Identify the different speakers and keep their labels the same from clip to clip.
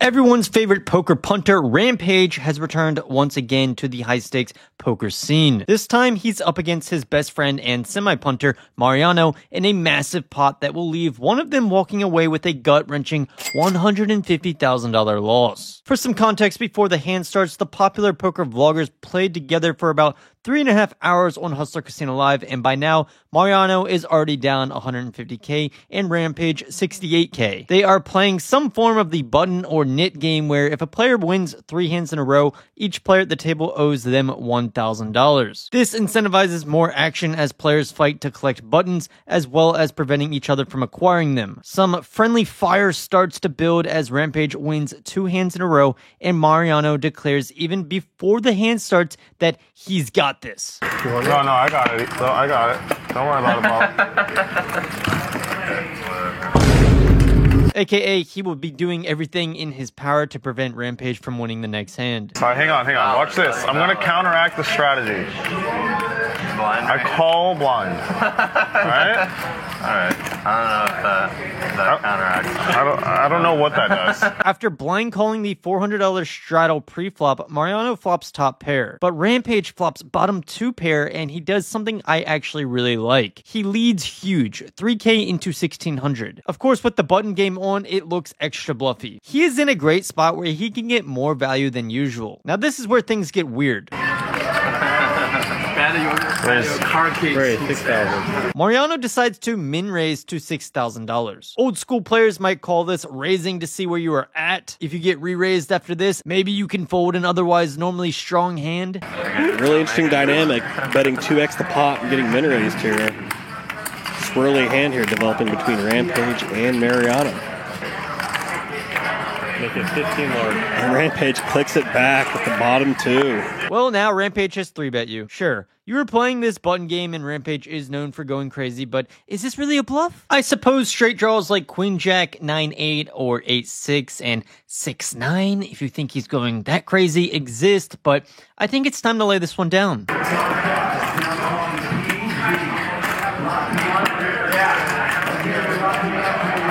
Speaker 1: Everyone's favorite poker punter, Rampage, has returned once again to the high-stakes poker scene. This time, he's up against his best friend and semi-punter, Mariano, in a massive pot that will leave one of them walking away with a gut-wrenching $150,000 loss. For some context, before the hand starts, the popular poker vloggers played together for about 3.5 hours on Hustler Casino Live, and by now, Mariano is already down $150K and Rampage $68K. They are playing some form of the button or nit game where if a player wins 3 hands in a row, each player at the table owes them $1,000. This incentivizes more action as players fight to collect buttons, as well as preventing each other from acquiring them. Some friendly fire starts to build as Rampage wins 2 hands in a row, and Mariano declares even before the hand starts that he's got this.
Speaker 2: No, I got it. No, I got it. Don't worry about it.
Speaker 1: AKA, he will be doing everything in his power to prevent Rampage from winning the next hand.
Speaker 2: All right, hang on. Watch this. I'm going to counteract the strategy.
Speaker 3: Blind,
Speaker 2: I call blind. Alright?
Speaker 3: Alright. I don't know if that counteracts.
Speaker 2: I don't know what that does.
Speaker 1: After blind calling the $400 straddle pre-flop, Mariano flops top pair. But Rampage flops bottom 2 pair, and he does something I actually really like. He leads huge, 3K into 1600. Of course, with the button game on, it looks extra bluffy. He is in a great spot where he can get more value than usual. Now this is where things get weird. Mariano decides to min-raise to $6,000. Old school players might call this raising to see where you are at. If you get re-raised after this, maybe you can fold an otherwise normally strong hand.
Speaker 4: Really interesting dynamic, betting 2x the pot and getting min-raised here. Swirly hand here developing between Rampage and Mariano.
Speaker 5: Make it 15 large.
Speaker 4: And Rampage clicks it back with the bottom 2.
Speaker 1: Well, now Rampage has 3-bet you. Sure, you were playing this button game and Rampage is known for going crazy, but is this really a bluff? I suppose straight draws like Queen Jack, 9-8, or 8-6, and 6-9, if you think he's going that crazy, exist, but I think it's time to lay this one down.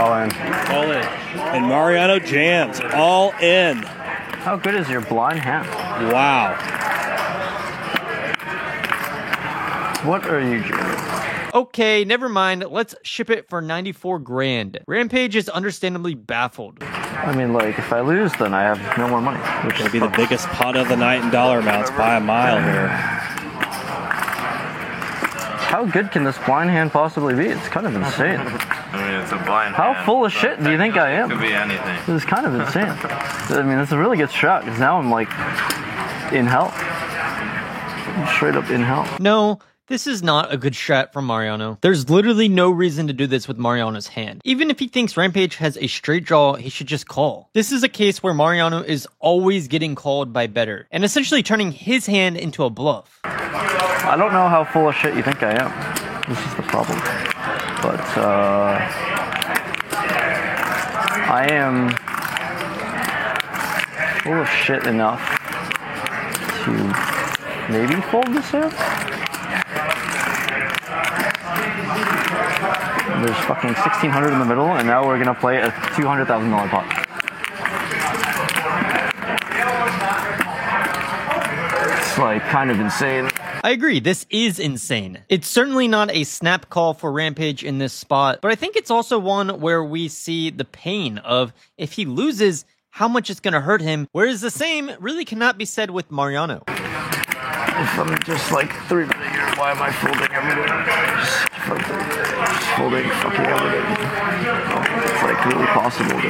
Speaker 2: All in.
Speaker 4: All in. And Mariano jams. All in.
Speaker 3: How good is your blind hand?
Speaker 4: Wow.
Speaker 3: What are you doing?
Speaker 1: Okay, never mind. Let's ship it for 94 grand. Rampage is understandably baffled.
Speaker 3: I mean, like, if I lose, then I have no more money.
Speaker 4: Which will be the biggest pot of the night in dollar amounts by a mile here.
Speaker 3: How good can this blind hand possibly be? It's kind of insane.
Speaker 5: I mean, it's a blind
Speaker 3: How
Speaker 5: hand,
Speaker 3: full of shit do you think I am?
Speaker 5: It could be anything.
Speaker 3: This is kind of insane. I mean, it's a really good shot, because now I'm, like, in hell. I'm straight up in hell.
Speaker 1: No, this is not a good strat from Mariano. There's literally no reason to do this with Mariano's hand. Even if he thinks Rampage has a straight draw, he should just call. This is a case where Mariano is always getting called by better, and essentially turning his hand into a bluff.
Speaker 3: I don't know how full of shit you think I am. This is the problem. But, I am full of shit enough to maybe fold this hand? There's fucking 1,600 in the middle, and now we're gonna play a $200,000 pot. It's like kind of insane.
Speaker 1: I agree, this is insane. It's certainly not a snap call for Rampage in this spot, but I think it's also one where we see the pain of if he loses, how much it's gonna hurt him, whereas the same really cannot be said with Mariano.
Speaker 3: If I'm just like 3-betting here, why am I folding everything? Just folding fucking everything. It's like really possible to...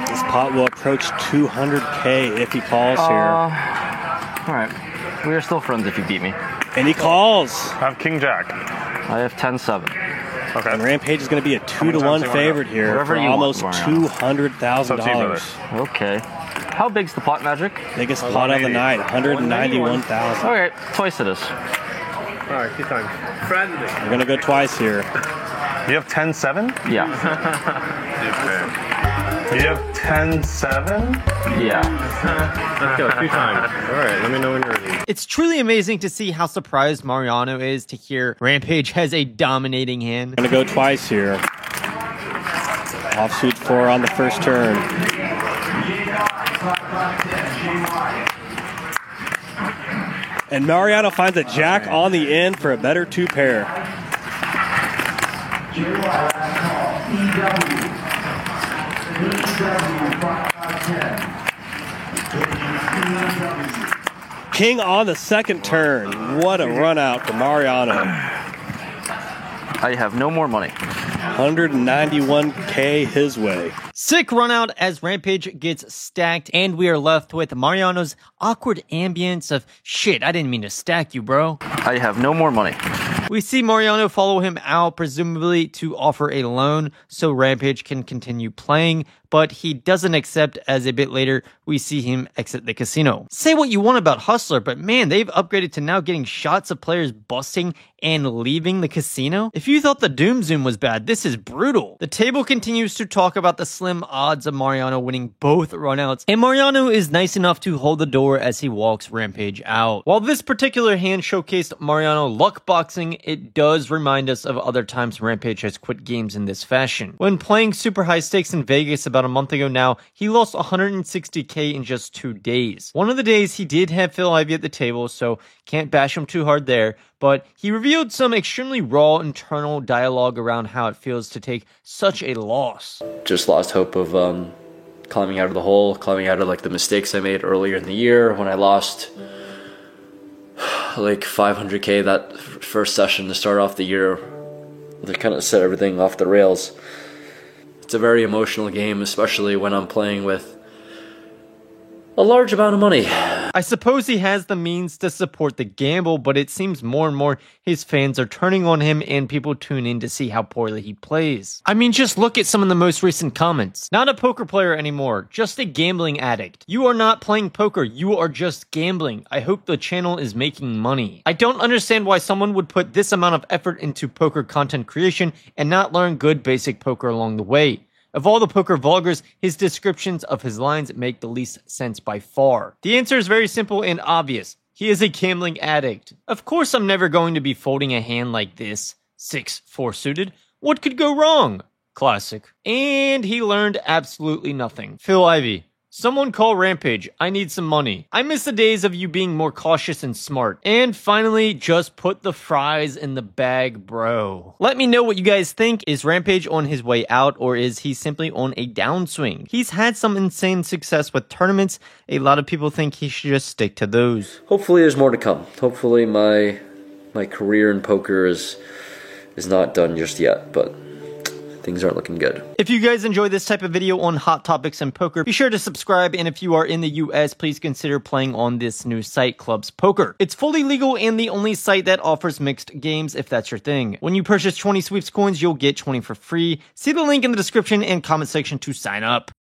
Speaker 4: This pot will approach 200K if he calls here.
Speaker 3: Alright. We are still friends if you beat me.
Speaker 4: And he calls.
Speaker 2: I have King Jack.
Speaker 3: I have 10-7.
Speaker 2: Okay.
Speaker 4: And Rampage is going to be a 2-1 favorite here
Speaker 3: Whatever
Speaker 4: for
Speaker 3: you
Speaker 4: almost
Speaker 3: want,
Speaker 4: $200,000.
Speaker 3: Okay. How big's the pot, Magic?
Speaker 4: Biggest pot of the night, 191,000.
Speaker 3: Okay, twice it is.
Speaker 5: Alright, keep time. Friendly.
Speaker 4: We're going to go twice here.
Speaker 2: You have 10-7?
Speaker 3: Yeah.
Speaker 5: Super.
Speaker 2: You have 10-7?
Speaker 3: Yeah.
Speaker 5: Let's go, 2 times. Alright, let me know when you're ready.
Speaker 1: It's truly amazing to see how surprised Mariano is to hear Rampage has a dominating hand.
Speaker 4: Gonna go twice here. Offsuit 4 on the first turn. And Mariano finds a jack on the end for a better 2 pair. King on the second turn. What a run out for Mariano.
Speaker 3: I have no more money.
Speaker 4: 191K his way.
Speaker 1: Sick run out as Rampage gets stacked, and we are left with Mariano's awkward ambience of, shit, I didn't mean to stack you, bro.
Speaker 3: I have no more money.
Speaker 1: We see Mariano follow him out, presumably to offer a loan so Rampage can continue playing, but he doesn't accept as a bit later we see him exit the casino. Say what you want about Hustler, but man, they've upgraded to now getting shots of players busting and leaving the casino. If you thought the Doom Zoom was bad, this is brutal. The table continues to talk about the slim odds of Mariano winning both runouts, and Mariano is nice enough to hold the door as he walks Rampage out. While this particular hand showcased Mariano luck boxing, it does remind us of other times Rampage has quit games in this fashion. When playing super high stakes in Vegas about a month ago now, he lost 160k in just 2 days. One of the days he did have Phil Ivey at the table, so can't bash him too hard there, but he revealed some extremely raw internal dialogue around how it feels to take such a loss.
Speaker 6: Just lost hope of climbing out of the hole, climbing out of like the mistakes I made earlier in the year when I lost like 500k that first session to start off the year. That kind of set everything off the rails. It's a very emotional game, especially when I'm playing with a large amount of money.
Speaker 1: I suppose he has the means to support the gamble, but it seems more and more his fans are turning on him and people tune in to see how poorly he plays. I mean, just look at some of the most recent comments. Not a poker player anymore, just a gambling addict. You are not playing poker, you are just gambling. I hope the channel is making money. I don't understand why someone would put this amount of effort into poker content creation and not learn good basic poker along the way. Of all the poker vloggers, his descriptions of his lines make the least sense by far. The answer is very simple and obvious. He is a gambling addict. Of course I'm never going to be folding a hand like this. 6-4 suited. What could go wrong? Classic. And he learned absolutely nothing. Phil Ivey. Someone call Rampage. I need some money. I miss the days of you being more cautious and smart. And finally, just put the fries in the bag, bro. Let me know what you guys think. Is Rampage on his way out, or is he simply on a downswing? He's had some insane success with tournaments. A lot of people think he should just stick to those.
Speaker 6: Hopefully there's more to come. Hopefully my career in poker is not done just yet, but things aren't looking good.
Speaker 1: If you guys enjoy this type of video on hot topics in poker, be sure to subscribe, and if you are in the US, please consider playing on this new site, Clubs Poker. It's fully legal and the only site that offers mixed games if that's your thing. When you purchase 20 sweeps coins, you'll get 20 for free. See the link in the description and comment section to sign up.